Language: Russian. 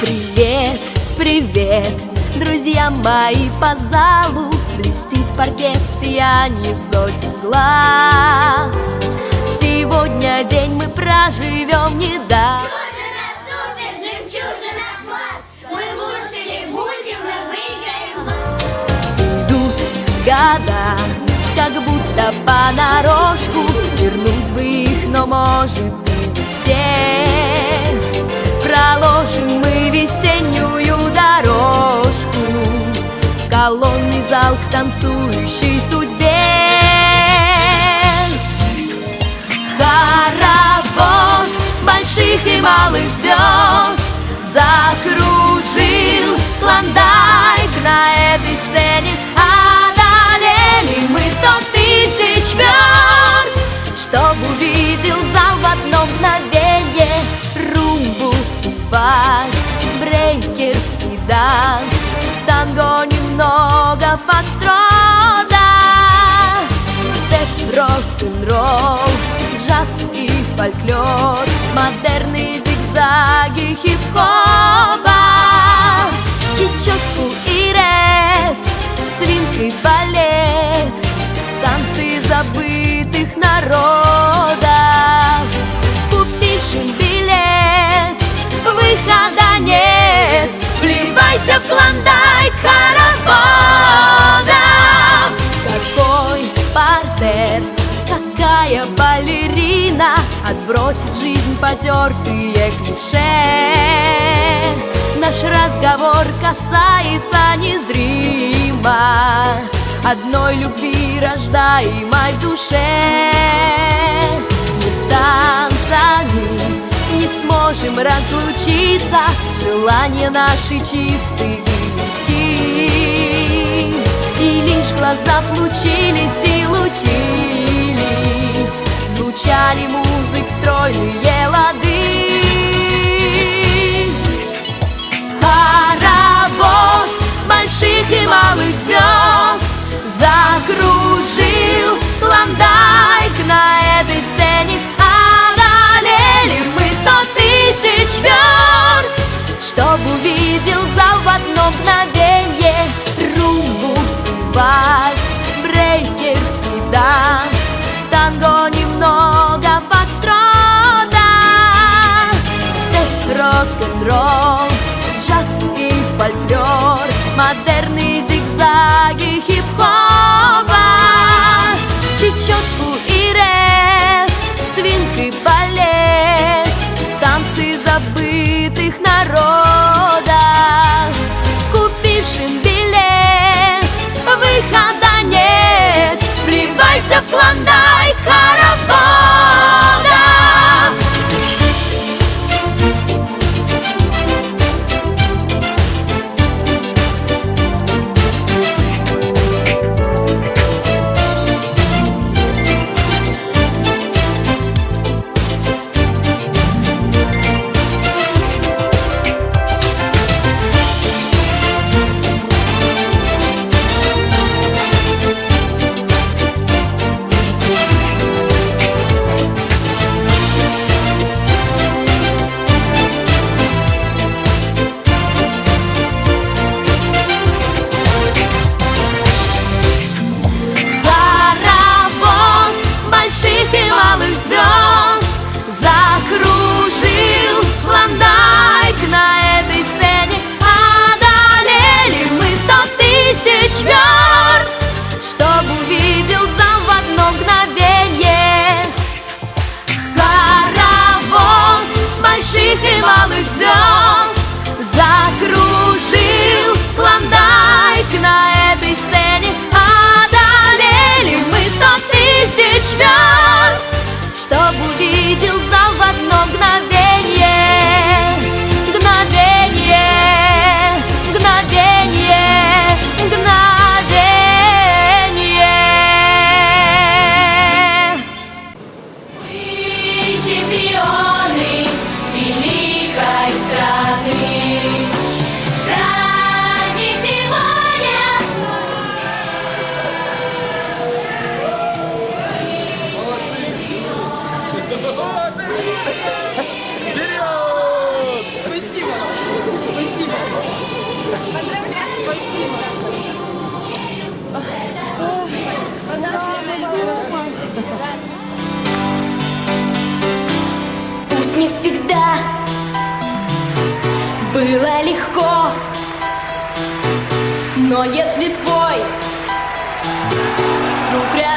Привет, привет, друзья мои по залу. Блестит паркет в сиянии сотен глаз. Сегодня день мы проживем не до. Жемчужина, супер, жемчужина, класс. Мы лучше не будем, мы выиграем вас. Идут года, как будто понарошку. Вернуть бы их, но может и не все. Проложим мы весеннюю дорожку в колонный зал к танцующей судьбе. Хоровод больших и малых звезд закружил клондайк на этой сцене. Одолели мы 100 тысяч верст, чтоб увидел зал в одно мгновенье. Румбу, вальс, брейкерский данс, танго, немного фокстрота, степ, рок-н-ролл, джаз и фольклор, модерны, зигзаги хип-хопа, чечетку и рэп, свинг и балет, танцы забытых народов. Купишь им билет, выхода нет, вливайся в клондайк хороводов. Какой партер, какая балерина отбросит жизнь потертые клише. Наш разговор касается незримо одной любви, рождаемой в душе. Мы с танцами не сможем разлучиться, желания наши чистые и легкие, и лишь глаза получились и лучились, звучали музык стройные лады. Хоровод больших и малых звезд закружил клондайк на этой сцене. Одолели мы 100 тысяч верст, чтоб увидел зал в одно мгновенье. Румбу, вальс, брейкерский данс, танго, немного фокстрота, степ, рок-н-ролл, джаз и фольклор, модерны, зигзаги хип-хопа, чечетку и рэп, свинг и балет, танцы забытых народов. Купишь им билет, выхода нет, вливайся в клондайк хороводов. не всегда было легко. Но если твой друг рядом,